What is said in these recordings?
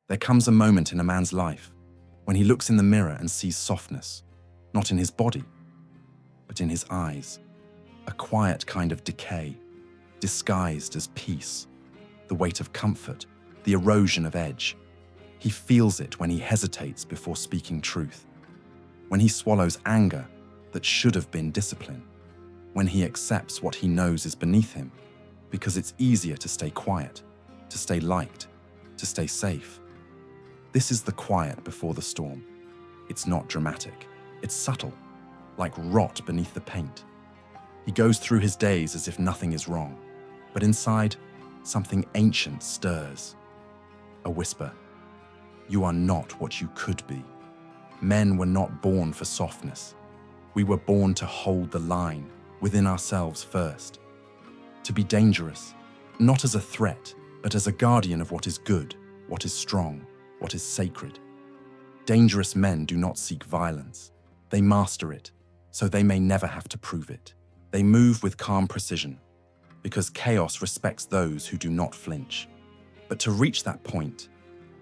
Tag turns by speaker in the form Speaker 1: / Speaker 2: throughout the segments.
Speaker 1: There comes a moment in a man's life when he looks in the mirror and sees softness, not in his body, but in his eyes, a quiet kind of decay, disguised as peace, the weight of comfort, the erosion of edge. He feels it when he hesitates before speaking truth, when he swallows anger that should have been discipline, when he accepts what he knows is beneath him, because it's easier to stay quiet, to stay liked, to stay safe. This is the quiet before the storm. It's not dramatic. It's subtle, like rot beneath the paint. He goes through his days as if nothing is wrong, but inside, something ancient stirs. A whisper. You are not what you could be. Men were not born for softness. We were born to hold the line within ourselves first. To be dangerous, not as a threat, but as a guardian of what is good, what is strong, what is sacred. Dangerous men do not seek violence. They master it, so they may never have to prove it. They move with calm precision, because chaos respects those who do not flinch. But to reach that point,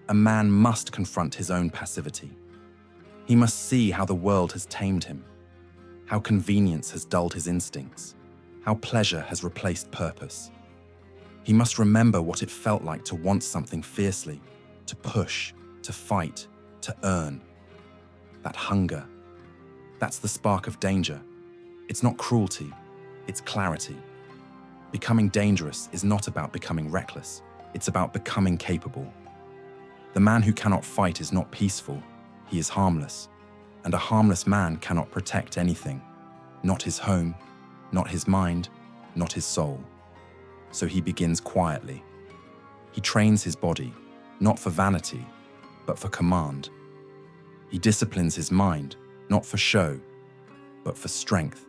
Speaker 1: a man must confront his own passivity. He must see how the world has tamed him, how convenience has dulled his instincts, how pleasure has replaced purpose. He must remember what it felt like to want something fiercely, to push, to fight, to earn. That hunger, that's the spark of danger. It's not cruelty, it's clarity. Becoming dangerous is not about becoming reckless, it's about becoming capable. The man who cannot fight is not peaceful, he is harmless. And a harmless man cannot protect anything, not his home, not his mind, not his soul. So he begins quietly. He trains his body, not for vanity, but for command. He disciplines his mind, not for show, but for strength.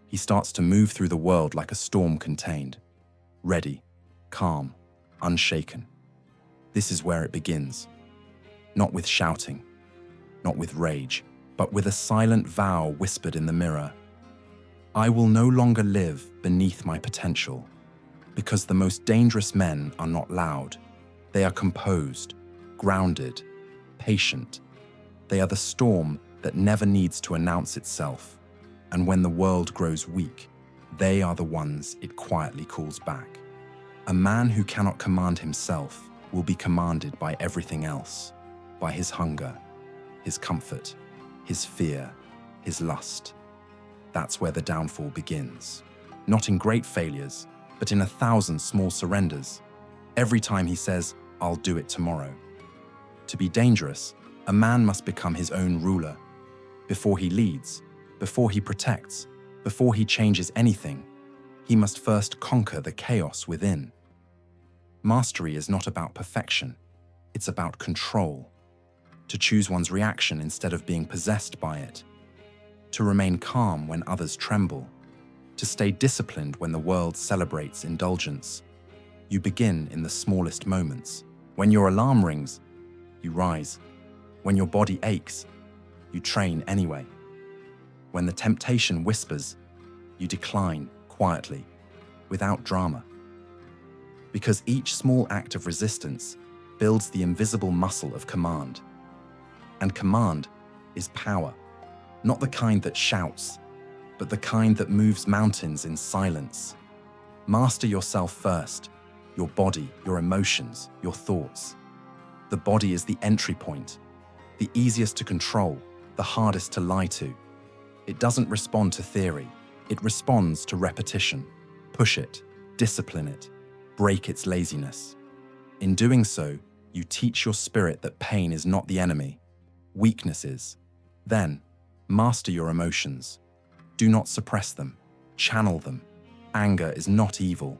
Speaker 1: He starts to move through the world like a storm contained, ready, calm, unshaken. This is where it begins. Not with shouting, not with rage, but with a silent vow whispered in the mirror. I will no longer live beneath my potential, because the most dangerous men are not loud. They are composed, grounded, patient. They are the storm that never needs to announce itself. And when the world grows weak, they are the ones it quietly calls back. A man who cannot command himself will be commanded by everything else, by his hunger, his comfort, his fear, his lust. That's where the downfall begins. Not in great failures, but in 1,000 small surrenders. Every time he says, I'll do it tomorrow. To be dangerous, a man must become his own ruler. Before he leads, before he protects, before he changes anything, he must first conquer the chaos within. Mastery is not about perfection, it's about control. To choose one's reaction instead of being possessed by it. To remain calm when others tremble. To stay disciplined when the world celebrates indulgence. You begin in the smallest moments. When your alarm rings, you rise. When your body aches, you train anyway. When the temptation whispers, you decline quietly, without drama. Because each small act of resistance builds the invisible muscle of command. And command is power, not the kind that shouts, but the kind that moves mountains in silence. Master yourself first, your body, your emotions, your thoughts. The body is the entry point, the easiest to control, the hardest to lie to. It doesn't respond to theory, it responds to repetition. Push it, discipline it, break its laziness. In doing so, you teach your spirit that pain is not the enemy, weakness is. Then, master your emotions. Do not suppress them, channel them. Anger is not evil,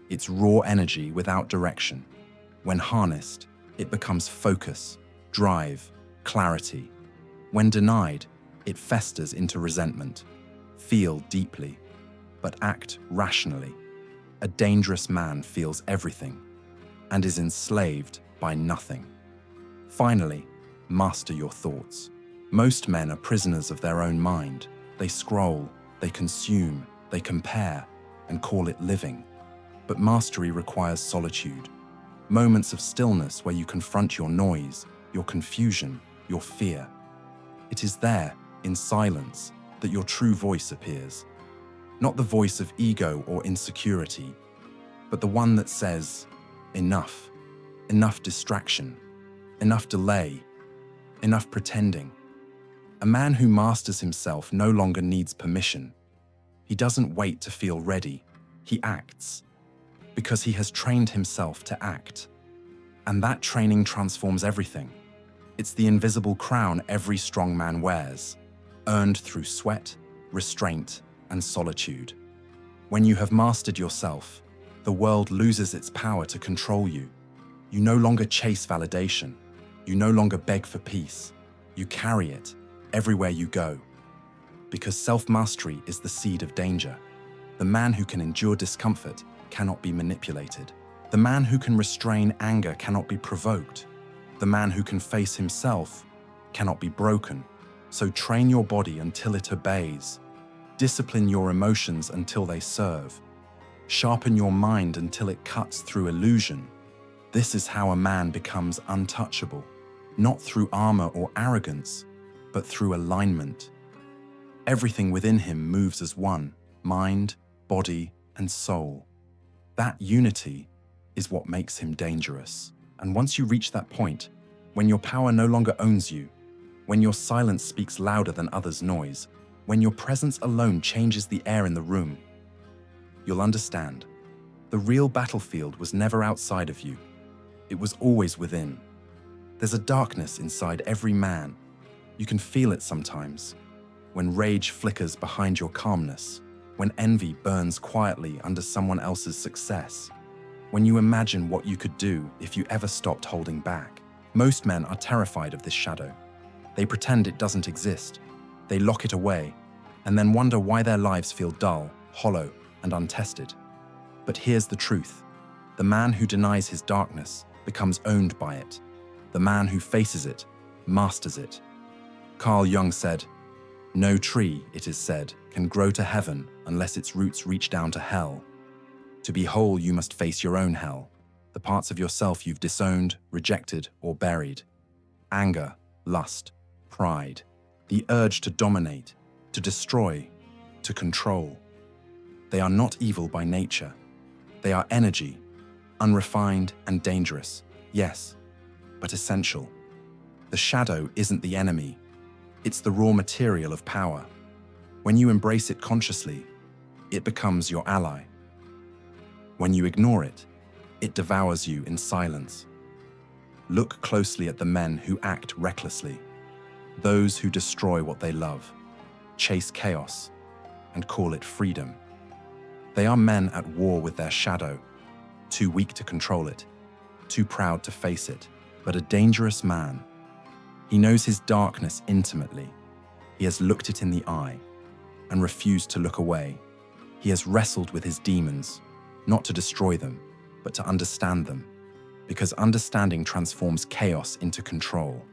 Speaker 1: it's raw energy without direction. When harnessed, it becomes focus, drive, clarity. When denied, it festers into resentment. Feel deeply, but act rationally. A dangerous man feels everything and is enslaved by nothing. Finally, master your thoughts. Most men are prisoners of their own mind. They scroll, they consume, they compare, and call it living. But mastery requires solitude. Moments of stillness where you confront your noise, your confusion, your fear. It is there, in silence, that your true voice appears. Not the voice of ego or insecurity, but the one that says, enough, enough distraction, enough delay, enough pretending. A man who masters himself no longer needs permission. He doesn't wait to feel ready, he acts, because he has trained himself to act. And that training transforms everything. It's the invisible crown every strong man wears, earned through sweat, restraint, and solitude. When you have mastered yourself, the world loses its power to control you. You no longer chase validation. You no longer beg for peace. You carry it everywhere you go. Because self-mastery is the seed of danger. The man who can endure discomfort cannot be manipulated. The man who can restrain anger cannot be provoked. The man who can face himself cannot be broken. So train your body until it obeys. Discipline your emotions until they serve. Sharpen your mind until it cuts through illusion. This is how a man becomes untouchable, not through armor or arrogance, but through alignment. Everything within him moves as one, mind, body, and soul. That unity is what makes him dangerous. And once you reach that point, when your power no longer owns you, when your silence speaks louder than others' noise, when your presence alone changes the air in the room, you'll understand. The real battlefield was never outside of you. It was always within. There's a darkness inside every man. You can feel it sometimes, when rage flickers behind your calmness, when envy burns quietly under someone else's success, when you imagine what you could do if you ever stopped holding back. Most men are terrified of this shadow. They pretend it doesn't exist. They lock it away, and then wonder why their lives feel dull, hollow, and untested. But here's the truth. The man who denies his darkness becomes owned by it. The man who faces it masters it. Carl Jung said, "No tree, it is said, can grow to heaven unless its roots reach down to hell. To be whole, you must face your own hell, the parts of yourself you've disowned, rejected, or buried. Anger, lust, pride, the urge to dominate, to destroy, to control. They are not evil by nature. They are energy, unrefined and dangerous, yes, but essential. The shadow isn't the enemy. It's the raw material of power. When you embrace it consciously, it becomes your ally. When you ignore it, it devours you in silence. Look closely at the men who act recklessly, those who destroy what they love, chase chaos, and call it freedom. They are men at war with their shadow, too weak to control it, too proud to face it, but a dangerous man. He knows his darkness intimately. He has looked it in the eye and refused to look away. He has wrestled with his demons, not to destroy them, but to understand them, because understanding transforms chaos into control.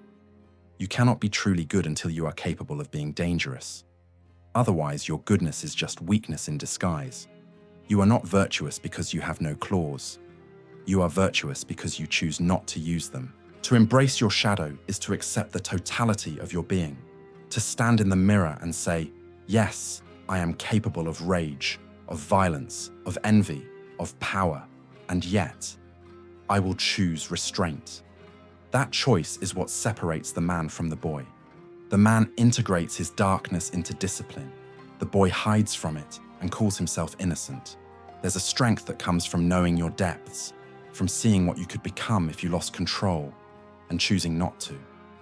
Speaker 1: You cannot be truly good until you are capable of being dangerous. Otherwise, your goodness is just weakness in disguise. You are not virtuous because you have no claws. You are virtuous because you choose not to use them. To embrace your shadow is to accept the totality of your being, to stand in the mirror and say, yes, I am capable of rage, of violence, of envy, of power, and yet, I will choose restraint. That choice is what separates the man from the boy. The man integrates his darkness into discipline. The boy hides from it and calls himself innocent. There's a strength that comes from knowing your depths, from seeing what you could become if you lost control, and choosing not to.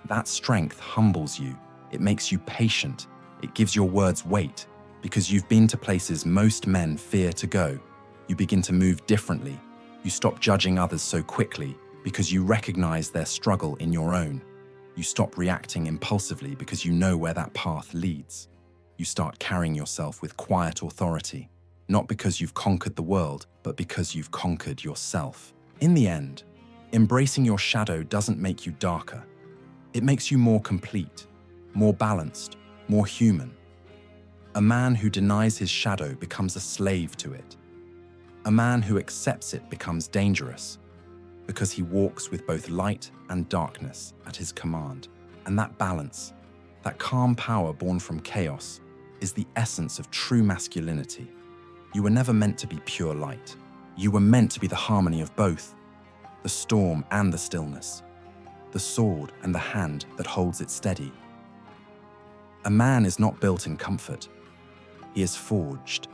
Speaker 1: That strength humbles you. It makes you patient. It gives your words weight, because you've been to places most men fear to go. You begin to move differently. You stop judging others so quickly because you recognize their struggle in your own. You stop reacting impulsively because you know where that path leads. You start carrying yourself with quiet authority, not because you've conquered the world, but because you've conquered yourself. In the end, embracing your shadow doesn't make you darker. It makes you more complete, more balanced, more human. A man who denies his shadow becomes a slave to it. A man who accepts it becomes dangerous, because he walks with both light and darkness at his command. And that balance, that calm power born from chaos, is the essence of true masculinity. You were never meant to be pure light. You were meant to be the harmony of both, the storm and the stillness, the sword and the hand that holds it steady. A man is not built in comfort. He is forged,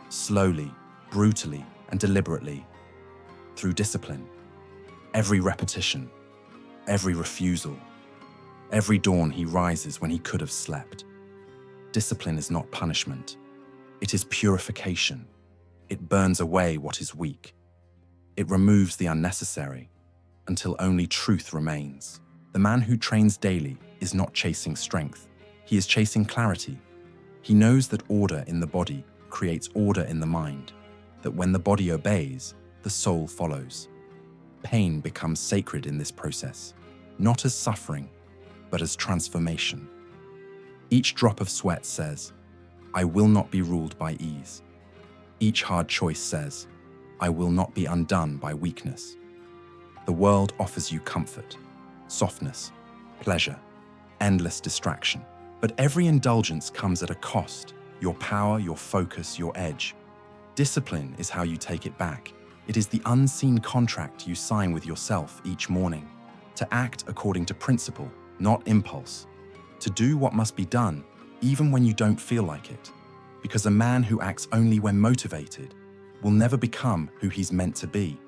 Speaker 1: slowly, brutally, and deliberately, through discipline. Every repetition, every refusal, every dawn he rises when he could have slept. Discipline is not punishment. It is purification. It burns away what is weak. It removes the unnecessary until only truth remains. The man who trains daily is not chasing strength. He is chasing clarity. He knows that order in the body creates order in the mind, that when the body obeys, the soul follows. Pain becomes sacred in this process, not as suffering, but as transformation. Each drop of sweat says, I will not be ruled by ease. Each hard choice says, I will not be undone by weakness. The world offers you comfort, softness, pleasure, endless distraction. But every indulgence comes at a cost: your power, your focus, your edge. Discipline is how you take it back. It is the unseen contract you sign with yourself each morning, to act according to principle, not impulse, to do what must be done, even when you don't feel like it. Because a man who acts only when motivated will never become who he's meant to be.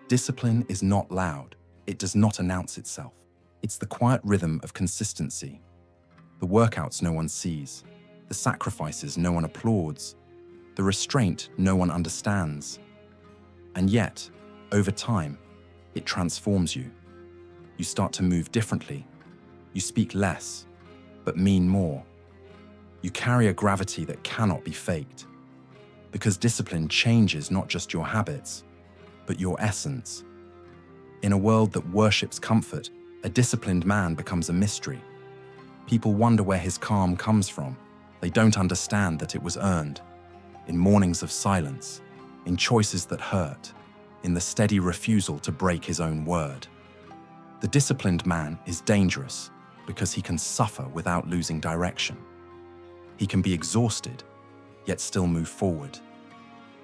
Speaker 1: Discipline is not loud. It does not announce itself. It's the quiet rhythm of consistency. The workouts no one sees, the sacrifices no one applauds, the restraint no one understands. And yet, over time, it transforms you. You start to move differently. You speak less, but mean more. You carry a gravity that cannot be faked. Because discipline changes not just your habits, but your essence. In a world that worships comfort, a disciplined man becomes a mystery. People wonder where his calm comes from. They don't understand that it was earned. In mornings of silence, in choices that hurt, in the steady refusal to break his own word. The disciplined man is dangerous because he can suffer without losing direction. He can be exhausted, yet still move forward.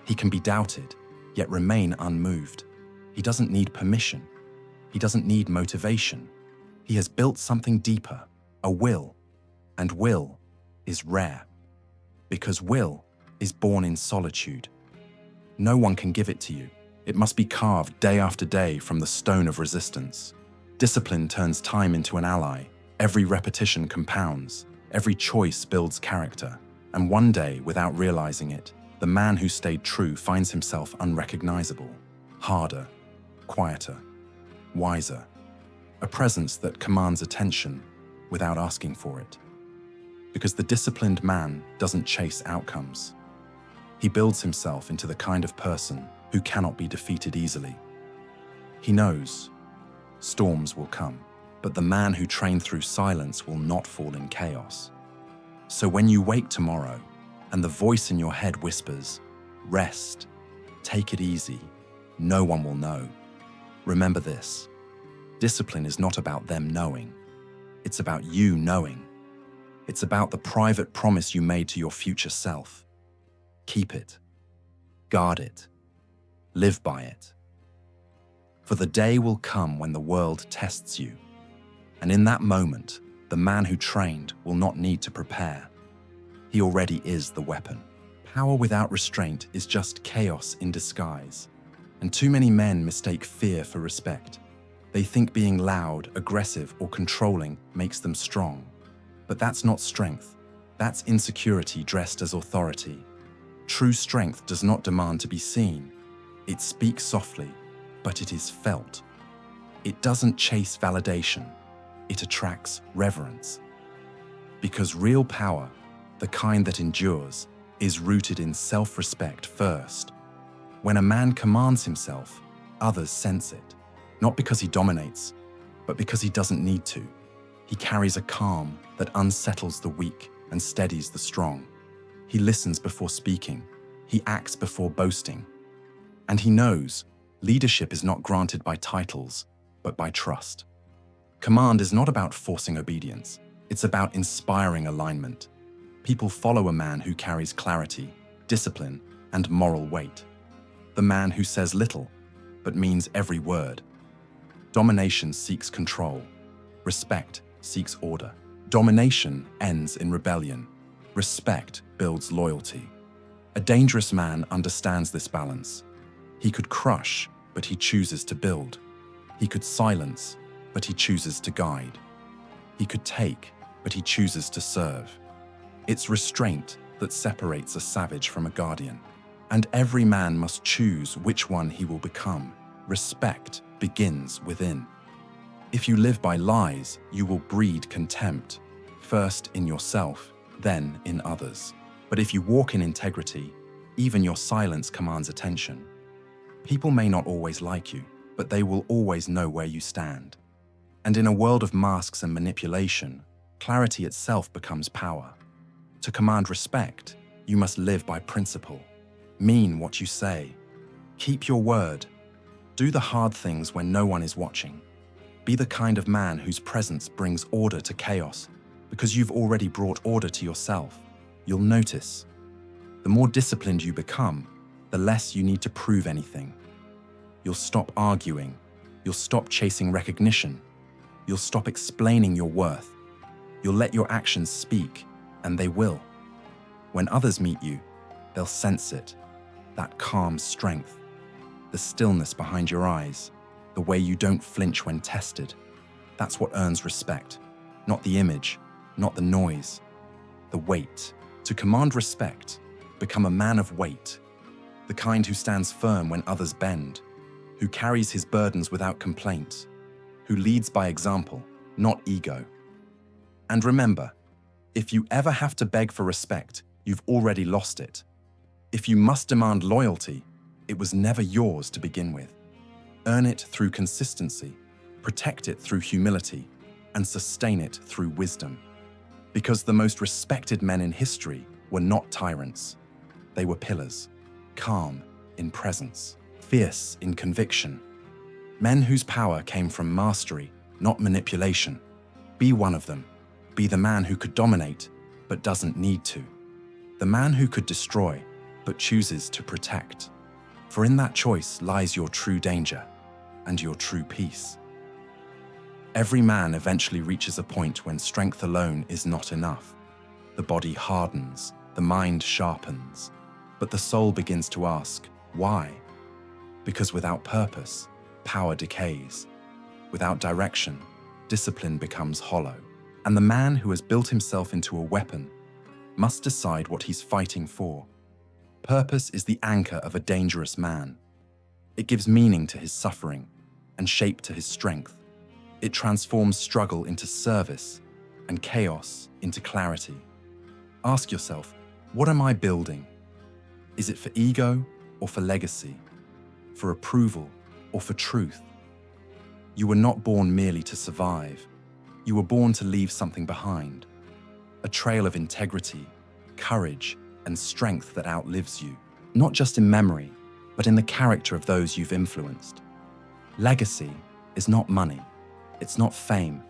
Speaker 1: He can be doubted, yet remain unmoved. He doesn't need permission. He doesn't need motivation. He has built something deeper, a will, and will is rare, because will is born in solitude. No one can give it to you. It must be carved day after day from the stone of resistance. Discipline turns time into an ally. Every repetition compounds. Every choice builds character. And one day, without realizing it, the man who stayed true finds himself unrecognizable, harder, quieter, wiser, a presence that commands attention without asking for it. Because the disciplined man doesn't chase outcomes. He builds himself into the kind of person who cannot be defeated easily. He knows storms will come, but the man who trained through silence will not fall in chaos. So when you wake tomorrow and the voice in your head whispers, rest, take it easy, no one will know. Remember this, discipline is not about them knowing. It's about you knowing. It's about the private promise you made to your future self. Keep it. Guard it. Live by it. For the day will come when the world tests you. And in that moment, the man who trained will not need to prepare. He already is the weapon. Power without restraint is just chaos in disguise. And too many men mistake fear for respect. They think being loud, aggressive, or controlling makes them strong. But that's not strength. That's insecurity dressed as authority. True strength does not demand to be seen. It speaks softly, but it is felt. It doesn't chase validation. It attracts reverence. Because real power, the kind that endures, is rooted in self-respect first. When a man commands himself, others sense it. Not because he dominates, but because he doesn't need to. He carries a calm that unsettles the weak and steadies the strong. He listens before speaking. He acts before boasting. And he knows Leadership is not granted by titles, but by trust. Command is not about forcing obedience. It's about inspiring alignment. People follow a man who carries clarity, discipline, and moral weight. The man who says little, but means every word. Domination seeks control. Respect seeks order. Domination ends in rebellion. Respect builds loyalty. A dangerous man understands this balance. He could crush, but he chooses to build. He could silence, but he chooses to guide. He could take, but he chooses to serve. It's restraint that separates a savage from a guardian. And every man must choose which one he will become. Respect begins within. If you live by lies, you will breed contempt, first in yourself, then in others. But if you walk in integrity, even your silence commands attention. People may not always like you, but they will always know where you stand. And in a world of masks and manipulation, clarity itself becomes power. To command respect, you must live by principle. Mean what you say. Keep your word. Do the hard things when no one is watching. Be the kind of man whose presence brings order to chaos, because you've already brought order to yourself. You'll notice. The more disciplined you become, the less you need to prove anything. You'll stop arguing. You'll stop chasing recognition. You'll stop explaining your worth. You'll let your actions speak, and they will. When others meet you, they'll sense it. That calm strength, the stillness behind your eyes, the way you don't flinch when tested. That's what earns respect. Not the image, not the noise, the weight. To command respect, become a man of weight, the kind who stands firm when others bend, who carries his burdens without complaint, who leads by example, not ego. And remember, if you ever have to beg for respect, you've already lost it. If you must demand loyalty, it was never yours to begin with. Earn it through consistency, protect it through humility, and sustain it through wisdom. Because the most respected men in history were not tyrants. They were pillars, calm in presence, fierce in conviction. Men whose power came from mastery, not manipulation. Be one of them. Be the man who could dominate, but doesn't need to. The man who could destroy, but chooses to protect. For in that choice lies your true danger and your true peace. Every man eventually reaches a point when strength alone is not enough. The body hardens, the mind sharpens, but the soul begins to ask, why? Because without purpose, power decays. Without direction, discipline becomes hollow. And the man who has built himself into a weapon must decide what he's fighting for. Purpose is the anchor of a dangerous man. It gives meaning to his suffering and shape to his strength. It transforms struggle into service and chaos into clarity. Ask yourself, what am I building? Is it for ego or for legacy? For approval or for truth? You were not born merely to survive. You were born to leave something behind. A trail of integrity, courage, and strength that outlives you, not just in memory, but in the character of those you've influenced. Legacy is not money. It's not fame.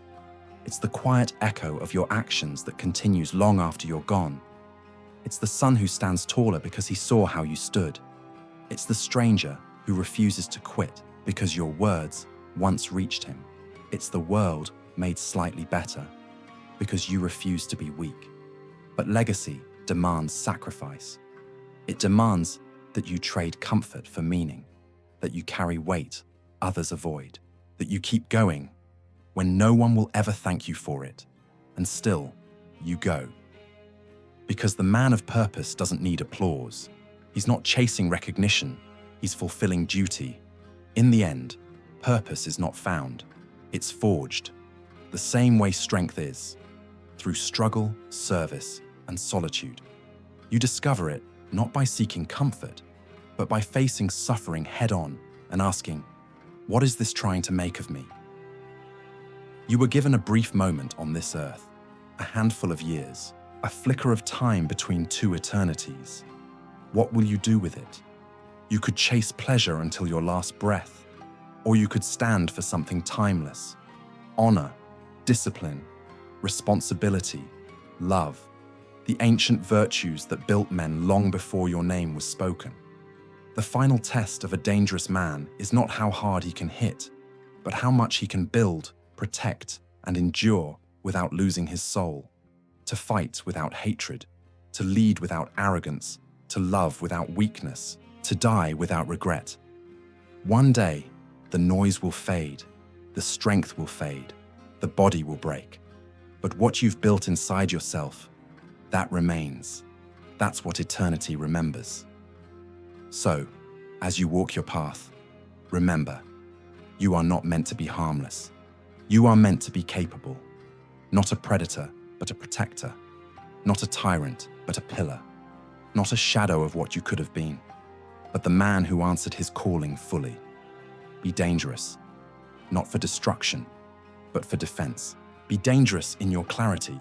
Speaker 1: It's the quiet echo of your actions that continues long after you're gone. It's the son who stands taller because he saw how you stood. It's the stranger who refuses to quit because your words once reached him. It's the world made slightly better because you refuse to be weak. But legacy demands sacrifice. It demands that you trade comfort for meaning, that you carry weight others avoid, that you keep going when no one will ever thank you for it, and still you go. Because the man of purpose doesn't need applause. He's not chasing recognition, he's fulfilling duty. In the end, purpose is not found, it's forged. The same way strength is, through struggle, service, and solitude. You discover it not by seeking comfort, but by facing suffering head-on and asking, what is this trying to make of me? You were given a brief moment on this earth, a handful of years, a flicker of time between two eternities. What will you do with it? You could chase pleasure until your last breath, or you could stand for something timeless. Honor, discipline, responsibility, love, the ancient virtues that built men long before your name was spoken. The final test of a dangerous man is not how hard he can hit, but how much he can build, protect, and endure without losing his soul. To fight without hatred, to lead without arrogance, to love without weakness, to die without regret. One day, the noise will fade, the strength will fade, the body will break. But what you've built inside yourself, that remains. That's what eternity remembers. So, as you walk your path, remember, you are not meant to be harmless. You are meant to be capable. Not a predator, but a protector. Not a tyrant, but a pillar. Not a shadow of what you could have been, but the man who answered his calling fully. Be dangerous, not for destruction, but for defense. Be dangerous in your clarity.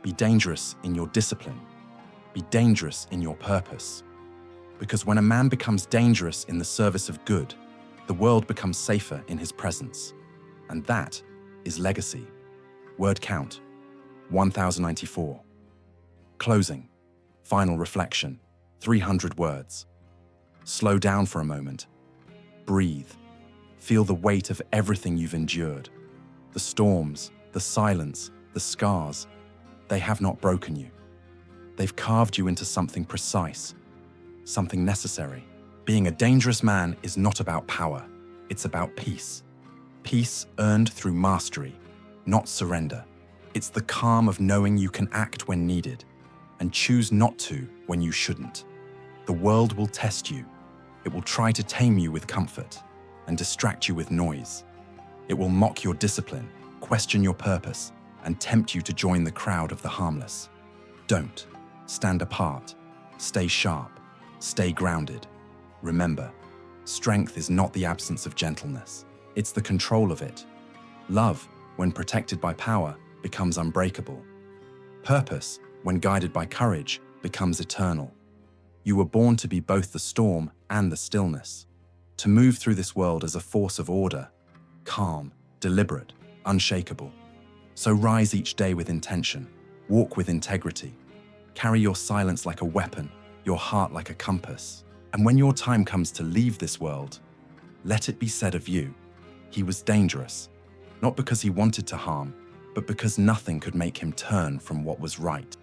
Speaker 1: Be dangerous in your discipline. Be dangerous in your purpose. Because when a man becomes dangerous in the service of good, the world becomes safer in his presence. And that is legacy. Word count, 1094. Closing, final reflection, 300 words. Slow down for a moment. Breathe. Feel the weight of everything you've endured. The storms, the silence, the scars. They have not broken you. They've carved you into something precise, something necessary. Being a dangerous man is not about power. It's about peace. Peace earned through mastery, not surrender. It's the calm of knowing you can act when needed and choose not to when you shouldn't. The world will test you. It will try to tame you with comfort and distract you with noise. It will mock your discipline, question your purpose, and tempt you to join the crowd of the harmless. Don't. Stand apart. Stay sharp. Stay grounded. Remember, strength is not the absence of gentleness. It's the control of it. Love, when protected by power, becomes unbreakable. Purpose, when guided by courage, becomes eternal. You were born to be both the storm and the stillness, to move through this world as a force of order, calm, deliberate, unshakable. So rise each day with intention, walk with integrity, carry your silence like a weapon, your heart like a compass. And when your time comes to leave this world, let it be said of you, he was dangerous, not because he wanted to harm, but because nothing could make him turn from what was right.